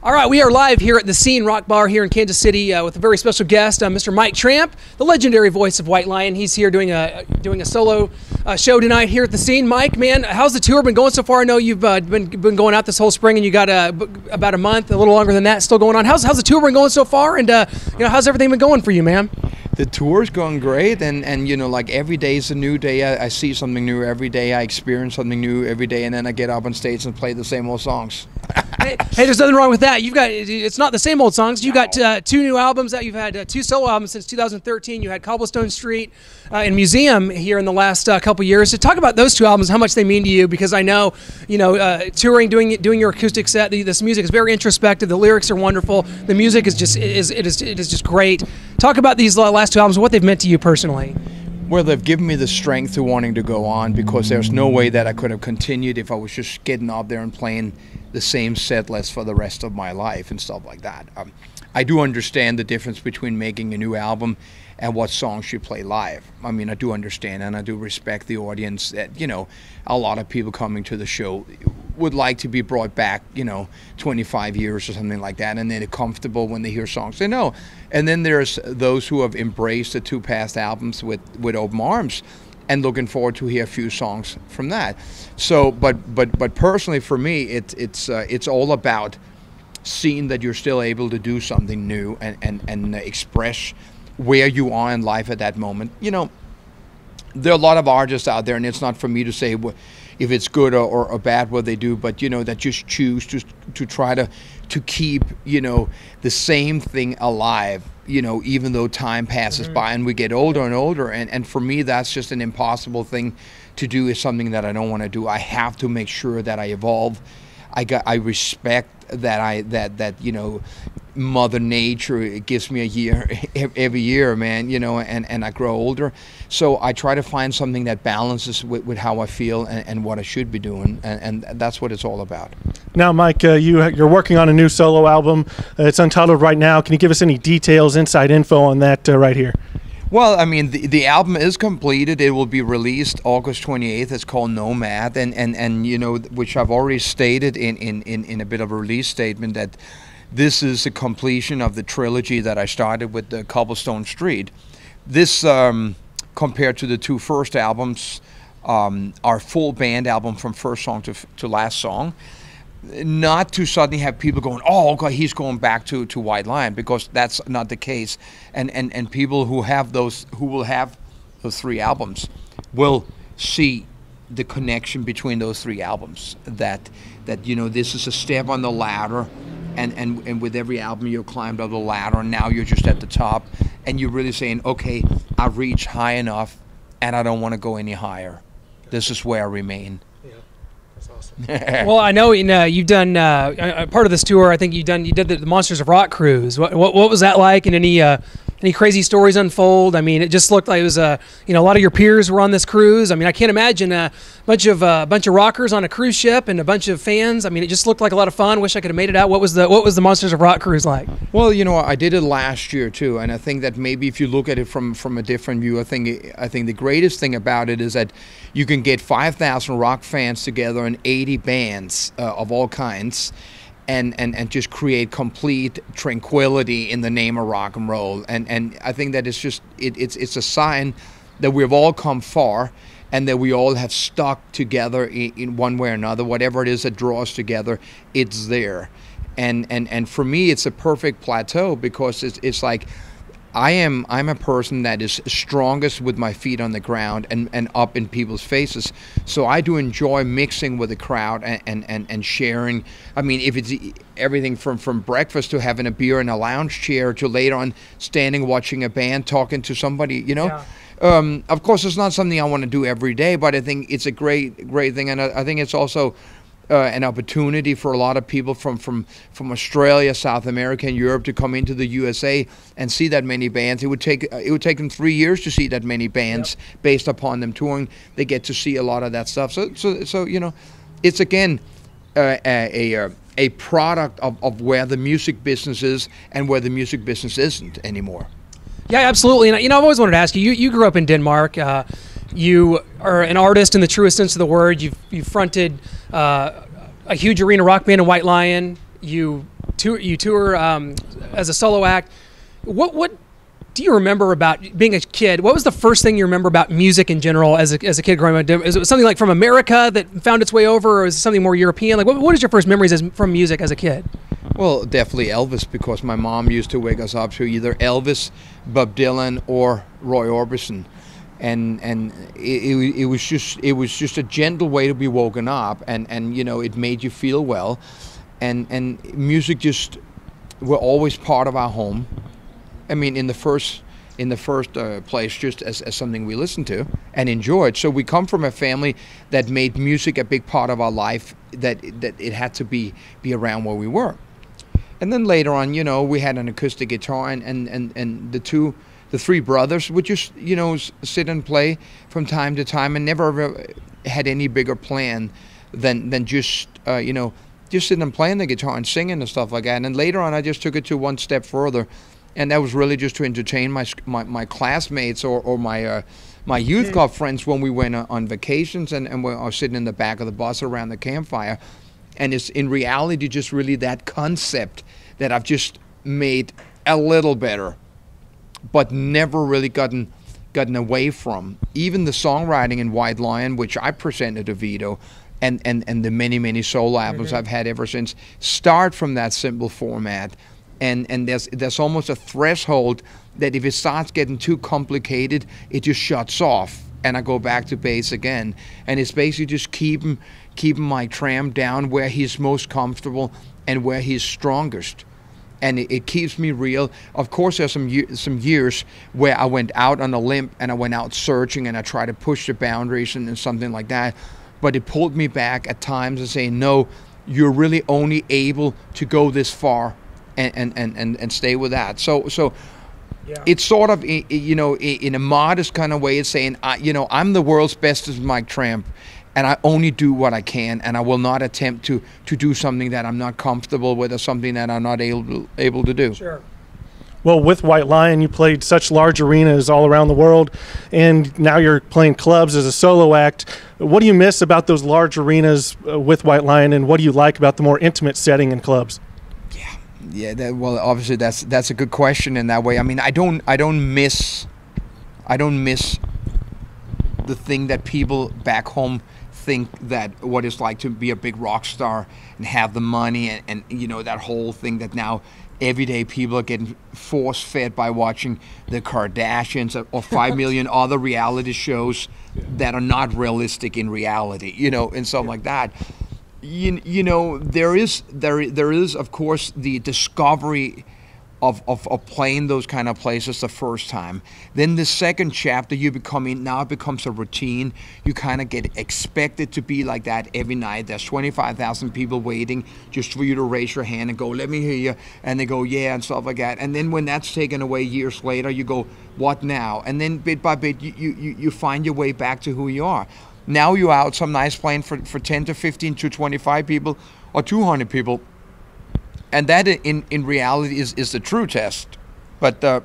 All right, we are live here at the Scene Rock Bar here in Kansas City with a very special guest, Mr. Mike Tramp, the legendary voice of White Lion. He's here doing a solo show tonight here at the Scene. Mike, man, how's the tour been going so far? I know you've been going out this whole spring, and you got about a month, a little longer than that, still going on. How's the tour been going so far? And how's everything been going for you, man? The tour's going great, and like every day is a new day. I see something new every day. I experience something new every day, and then I get up on stage and play the same old songs. Hey, there's nothing wrong with that. It's not the same old songs. You got two new albums. You've had two solo albums since 2013. You had Cobblestone Street and Museum here in the last couple years. So talk about those two albums, how much they mean to you, because I know, touring, doing your acoustic set. This music is very introspective. The lyrics are wonderful. The music is just great. Talk about these last two albums, what they've meant to you personally. Well, they've given me the strength to wanting to go on, because there's no way that I could have continued if I was just getting up there and playing the same set list for the rest of my life and stuff like that. I do understand the difference between making a new album and what songs you play live. I mean, I do understand, and I do respect the audience that, a lot of people coming to the show would like to be brought back, 25 years or something like that, and they're comfortable when they hear songs they know. And then there's those who have embraced the two past albums with open arms and looking forward to hear a few songs from that. So, but personally for me, it's all about seeing that you're still able to do something new and express where you are in life at that moment. There are a lot of artists out there, and it's not for me to say if it's good or bad what they do, but that just choose to try to keep the same thing alive, even though time passes by and we get older and older. And for me, that's just an impossible thing to do. Is something that I don't want to do. I have to make sure that I evolve. I respect that Mother Nature gives me a year every year, man, and I grow older. So I try to find something that balances with how I feel and what I should be doing, and that's what it's all about. Now, Mike, you're working on a new solo album. It's untitled right now. Can you give us any details, inside info on that right here? Well, I mean, the album is completed. It will be released August 28th. It's called Nomad, and which I've already stated in a bit of a release statement, that this is the completion of the trilogy that I started with the Cobblestone Street. This, compared to the two first albums, our full band album from first song to last song. Not to suddenly have people going, oh God, he's going back to White Lion, because that's not the case. And people who will have those three albums will see the connection between those three albums. That this is a step on the ladder, and with every album you climbed up the ladder, and now you're just at the top, and you're really saying, okay, I've reached high enough, and I don't want to go any higher. This is where I remain. Well, I know you've done part of this tour. I think you did the Monsters of Rock cruise. What was that like? And any crazy stories unfold? I mean, it just looked like it was a lot of your peers were on this cruise. I mean, I can't imagine a bunch of rockers on a cruise ship and a bunch of fans. I mean, it just looked like a lot of fun. Wish I could have made it out. What was the Monsters of Rock cruise like? Well, I did it last year too, and I think that maybe if you look at it from a different view, I think the greatest thing about it is that you can get 5,000 rock fans together and 80 bands of all kinds, and just create complete tranquility in the name of rock and roll. And I think that it's just it's a sign that we've all come far, and that we all have stuck together in one way or another. Whatever it is that draws together, it's there. And for me, it's a perfect plateau, because it's like I'm a person that is strongest with my feet on the ground and up in people's faces. So I do enjoy mixing with the crowd and sharing. I mean, if it's everything from breakfast to having a beer in a lounge chair to later on standing watching a band, talking to somebody, Yeah. Of course, it's not something I want to do every day, but I think it's a great thing, and I think it's also an opportunity for a lot of people from Australia, South America, and Europe to come into the USA and see that many bands. It would take them 3 years to see that many bands. Yep. Based upon them touring. They get to see a lot of that stuff. So it's again a product of where the music business is and where the music business isn't anymore. Yeah, absolutely. And I've always wanted to ask you. You grew up in Denmark. You are an artist in the truest sense of the word. You've fronted a huge arena rock band in White Lion. You tour as a solo act. What do you remember about being a kid? What was the first thing you remember about music in general as a kid growing up? Is it something like from America that found its way over, or is it something more European? Like, what is your first memories from music as a kid? Well, definitely Elvis, because my mom used to wake us up to either Elvis, Bob Dylan, or Roy Orbison, and it was just a gentle way to be woken up, and you know, it made you feel well, and music just were always part of our home. I mean, in the first place, just as something we listened to and enjoyed. So we come from a family that made music a big part of our life, that it had to be around where we were. And then later on, you know, we had an acoustic guitar, and the three brothers would just, you know, sit and play from time to time, and never ever had any bigger plan than just, you know, just sitting and playing the guitar and singing and stuff like that. And later on, I just took it to one step further. And that was really just to entertain my classmates or my youth club friends when we went on vacations and we were sitting in the back of the bus around the campfire. And it's in reality just really that concept that I've just made a little better, but never really gotten away from. Even the songwriting in White Lion, which I presented to Vito, and the many solo albums I've had ever since, start from that simple format. And there's almost a threshold that if it starts getting too complicated, it just shuts off, and I go back to bass again. And it's basically just keeping Mike Tramp down where he's most comfortable and where he's strongest, and it keeps me real. Of course, there's some years where I went out on a limb and I went out searching and I tried to push the boundaries and something like that, but it pulled me back at times and saying, no, you're really only able to go this far. And stay with that. So yeah. It's sort of, you know, in a modest kind of way, it's saying, you know, I'm the world's bestest Mike Tramp, and I only do what I can, and I will not attempt to do something that I'm not comfortable with or something that I'm not able to do. Sure. Well, with White Lion, you played such large arenas all around the world, and now you're playing clubs as a solo act. What do you miss about those large arenas with White Lion, and what do you like about the more intimate setting in clubs? Yeah, well, obviously that's a good question in that way. I mean, I don't miss the thing that people back home think that what it's like to be a big rock star and have the money and you know, that whole thing that now everyday people are getting force fed by watching the Kardashians or 5 million other reality shows that are not realistic in reality, you know, and something like that. You know, there is of course the discovery of playing those kind of places the first time. Then the second chapter, you become in, now it becomes a routine. You kind of get expected to be like that every night. There's 25,000 people waiting just for you to raise your hand and go, let me hear you, and they go, yeah, and stuff like that. And then when that's taken away years later, you go, what now? And then bit by bit you find your way back to who you are. Now you're out some nights playing for 10 to 15 to 25 people or 200 people. And that in reality is the true test. But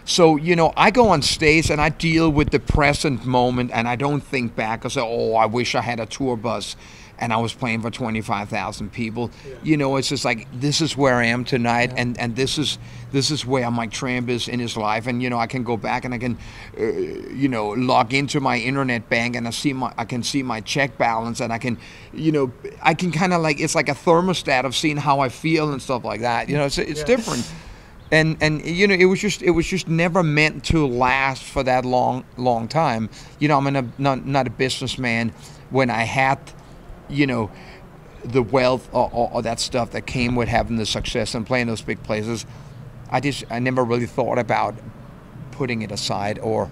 so, you know, I go on stage and I deal with the present moment, and I don't think back and say, oh, I wish I had a tour bus and I was playing for 25,000 people. Yeah. You know, it's just like, this is where I am tonight, yeah. and this is where Mike Tramp is in his life. And, you know, I can go back and I can, you know, log into my internet bank and I can see my check balance, and I can, you know, I can kind of like, it's like a thermostat of seeing how I feel and stuff like that. You know, it's yeah. different. And you know, it was just never meant to last for that long time. You know, I'm not a businessman. When I had, you know, the wealth or that stuff that came with having the success and playing those big places, I never really thought about putting it aside or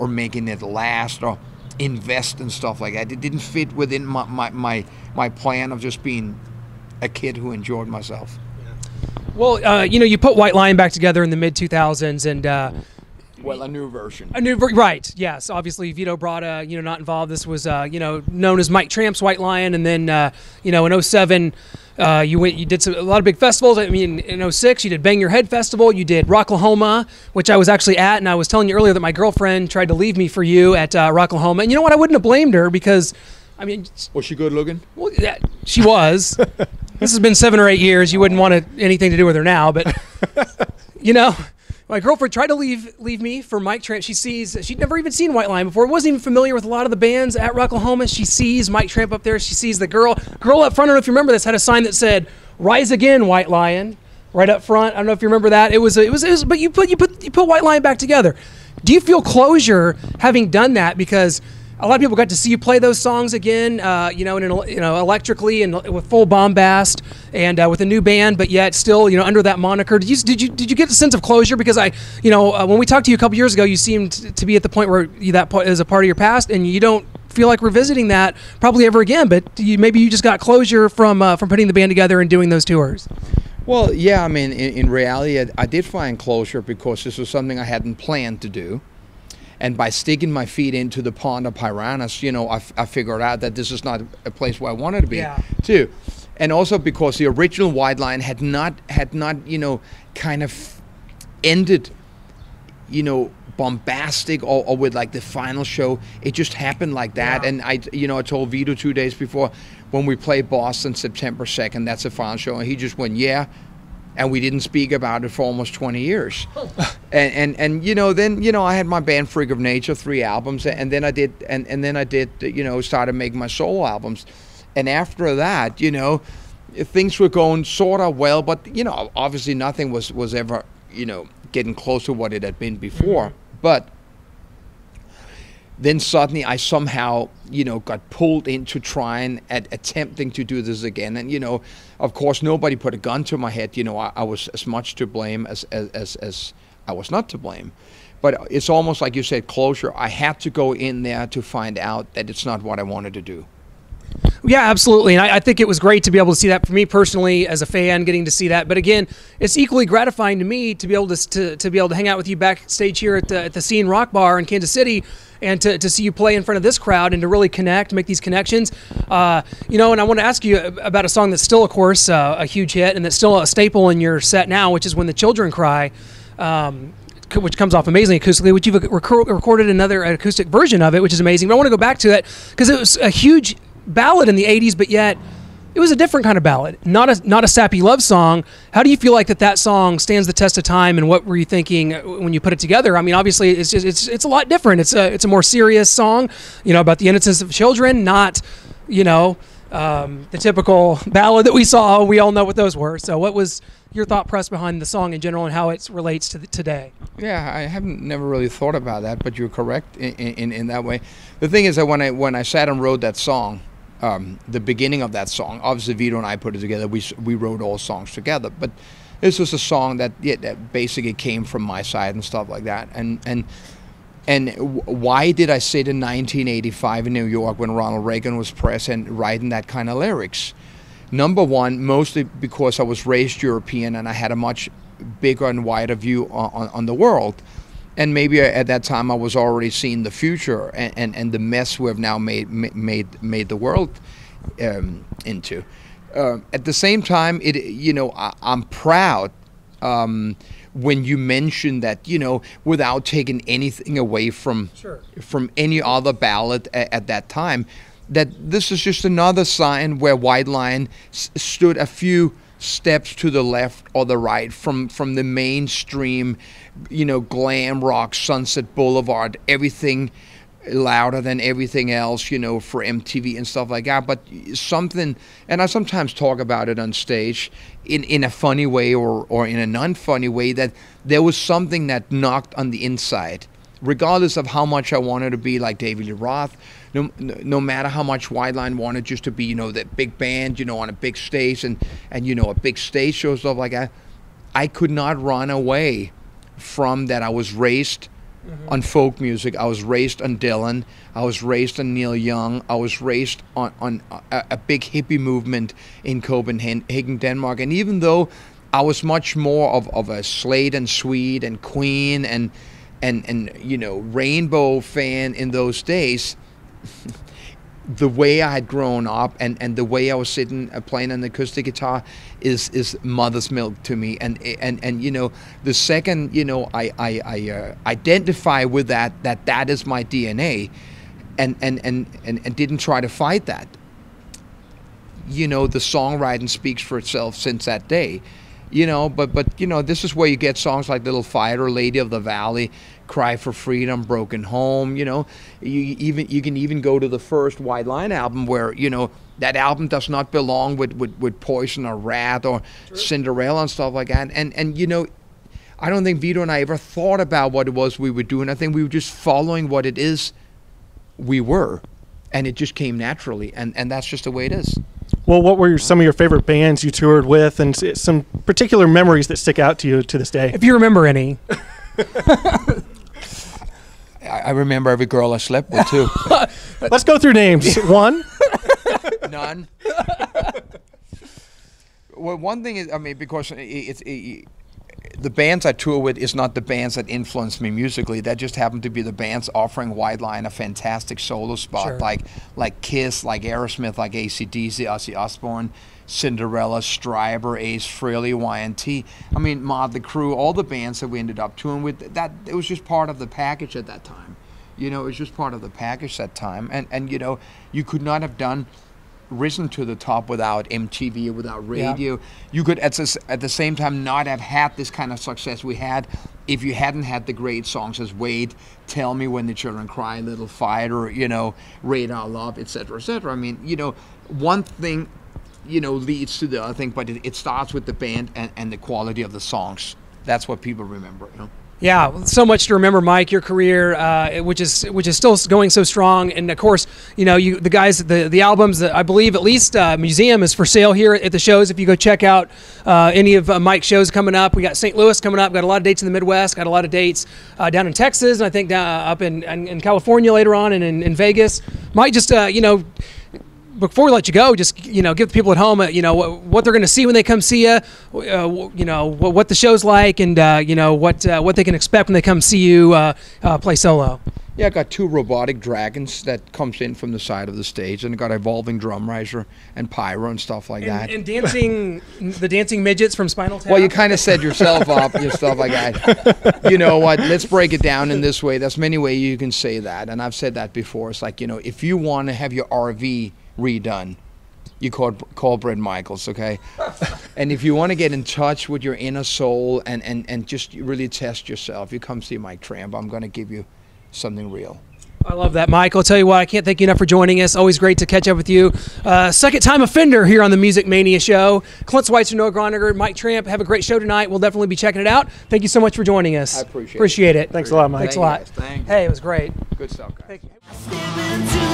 making it last or invest and stuff like that. It didn't fit within my plan of just being a kid who enjoyed myself. Well, you know, you put White Lion back together in the mid-2000s, and well, a new version. Right, yes. Obviously, Vito Bratta, you know, not involved. This was, you know, known as Mike Tramp's White Lion. And then, you know, in 07, you did a lot of big festivals. I mean, in 06, you did Bang Your Head Festival. You did Rocklahoma, which I was actually at. And I was telling you earlier that my girlfriend tried to leave me for you at Rocklahoma. And you know what? I wouldn't have blamed her, because I mean, Was she good looking? well, yeah, she was. This has been 7 or 8 years. You wouldn't want anything to do with her now, but you know, my girlfriend tried to leave me for Mike Tramp. She'd never even seen White Lion before. Wasn't even familiar with a lot of the bands at Rocklahoma. She sees Mike Tramp up there. She sees the girl up front. I don't know if you remember this. Had a sign that said "Rise Again, White Lion," right up front. I don't know if you remember that. It was. But you put White Lion back together. Do you feel closure having done that? Because a lot of people got to see you play those songs again, electrically and with full bombast, and with a new band, but yet still, under that moniker. Did you get a sense of closure? Because when we talked to you a couple years ago, you seemed to be at the point where that is a part of your past, and you don't feel like revisiting that probably ever again. But maybe you just got closure from putting the band together and doing those tours. Well, yeah, I mean, in reality, I did find closure because this was something I hadn't planned to do. And by sticking my feet into the pond of piranhas, I figured out that this is not a place where I wanted to be, too. And also because the original White Lion had not, kind of ended, bombastic or with like the final show. It just happened like that. Yeah. And I told Vito 2 days before, when we play Boston September 2nd, that's the final show. And he just went, yeah. And we didn't speak about it for almost 20 years. And then I had my band Freak of Nature, 3 albums, and then I did started making my solo albums. And after that, things were going sort of well, but obviously nothing was ever, getting close to what it had been before. Mm-hmm. But then suddenly I somehow, got pulled into trying attempting to do this again. And, of course, nobody put a gun to my head. I was as much to blame as I was not to blame. But it's almost like you said, closure. I had to go in there to find out that it's not what I wanted to do. Yeah, absolutely. And I think it was great to be able to see that for me personally as a fan, getting to see that. But again, it's equally gratifying to me to be able to hang out with you backstage here at the Scene Rock Bar in Kansas City, and to see you play in front of this crowd and to really make these connections. And I want to ask you about a song that's still, of course, a huge hit and that's still a staple in your set now, which is When the Children Cry, which comes off amazingly acoustically, which you've recorded another acoustic version of it, which is amazing. But I want to go back to that because it was a huge ballad in the 80s, but yet it was a different kind of ballad, not a sappy love song. How do you feel like that song stands the test of time, and what were you thinking when you put it together? I mean, obviously it's a lot different. It's a more serious song, about the innocence of children, not the typical ballad that we all know what those were. So what was your thought process behind the song in general and how it relates to today? Yeah, I haven't never really thought about that, but you're correct in that way. The thing is that when I sat and wrote that song, the beginning of that song, obviously Vito and I put it together. We wrote all songs together, but this was a song that basically came from my side and stuff like that. And why did I sit in 1985 in New York when Ronald Reagan was president writing that kind of lyrics? Number one, mostly because I was raised European and I had a much bigger and wider view on the world. And maybe at that time I was already seeing the future and the mess we have now made the world into. At the same time, I'm proud when you mention that, without taking anything away from any other ballad at that time, that this is just another sign where White Lion stood a few steps to the left or the right from the mainstream, glam rock, Sunset Boulevard, everything louder than everything else, for MTV and stuff like that. But something, and I sometimes talk about it on stage in a funny way or in a non-funny way, that there was something that knocked on the inside, regardless of how much I wanted to be like David Lee Roth. No matter how much White Lion wanted just to be, that big band, on a big stage and a big stage show, stuff like that, I could not run away from that. I was raised on folk music. I was raised on Dylan. I was raised on Neil Young. I was raised on a big hippie movement in Copenhagen, Denmark. And even though I was much more of a Slade and Sweet and Queen and Rainbow fan in those days, the way I had grown up and the way I was sitting playing an acoustic guitar is mother's milk to me. And the second I identify with that is my DNA, and didn't try to fight that. You know, the songwriting speaks for itself since that day. You know, but you know, this is where you get songs like Little Fighter, Lady of the Valley, Cry for Freedom, Broken Home. You know, you can even go to the first White Line album, where, you know, that album does not belong with Poison or Rat or Cinderella and stuff like that. And you know, I don't think Vito and I ever thought about what it was we were doing. I think we were just following what it is we were, and it just came naturally, and that's just the way it is. Well, what were some of your favorite bands you toured with, and some particular memories that stick out to you to this day? If you remember any. I remember every girl I slept with, too. Let's go through names. One? None. Well, one thing is, I mean, because the bands I tour with is not the bands that influenced me musically. That just happened to be the bands offering White Line a fantastic solo spot, Sure. like Kiss, like Aerosmith, like AC/DC, Ozzy Osbourne, Cinderella, Stryper, Ace Frehley, Y&T. I mean, Motley Crue, all the bands that we ended up touring with. That it was just part of the package at that time. You know, it was just part of the package that time, and you know, you could not have risen to the top without MTV or without radio. Yeah. You could at the same time not have had this kind of success we had if you hadn't had the great songs as Wait, Tell Me When the Children Cry, Little Fighter, you know, Radar Love, etc., etc. I mean, you know, one thing, you know, leads to the other thing, but it starts with the band and the quality of the songs. That's what people remember, you know. Yeah, so much to remember, Mike. Your career, which is still going so strong, and of course, you know, the guys, the albums that I believe at least Museum is for sale here at the shows. If you go check out any of Mike's shows coming up, we got St. Louis coming up. Got a lot of dates in the Midwest. Got a lot of dates down in Texas, and I think up in California later on, and in Vegas. Mike, just you know, before we let you go, just, you know, give the people at home, you know, what they're going to see when they come see you, you know, what the show's like, and you know, what they can expect when they come see you play solo. Yeah, I got 2 robotic dragons that comes in from the side of the stage, and I got evolving drum riser and pyro and stuff like that. And dancing, the dancing midgets from Spinal Tap. Well, you kind of set yourself up and stuff like that. You know what? Let's break it down in this way. There's many ways you can say that, and I've said that before. It's like, you know, if you want to have your RV redone, you call Brett Michaels, okay? And if you want to get in touch with your inner soul and just really test yourself, you come see Mike Tramp. I'm going to give you something real. I love that, Mike. I'll tell you what, I can't thank you enough for joining us. Always great to catch up with you. Second time offender here on the Music Mania show. Clint Schweitzer, Noah Groniger, Mike Tramp. Have a great show tonight. We'll definitely be checking it out. Thank you so much for joining us. I appreciate it. Thanks a lot, Mike. Thanks a lot. Thank you. Hey, it was great. Good stuff, guys. Thank you.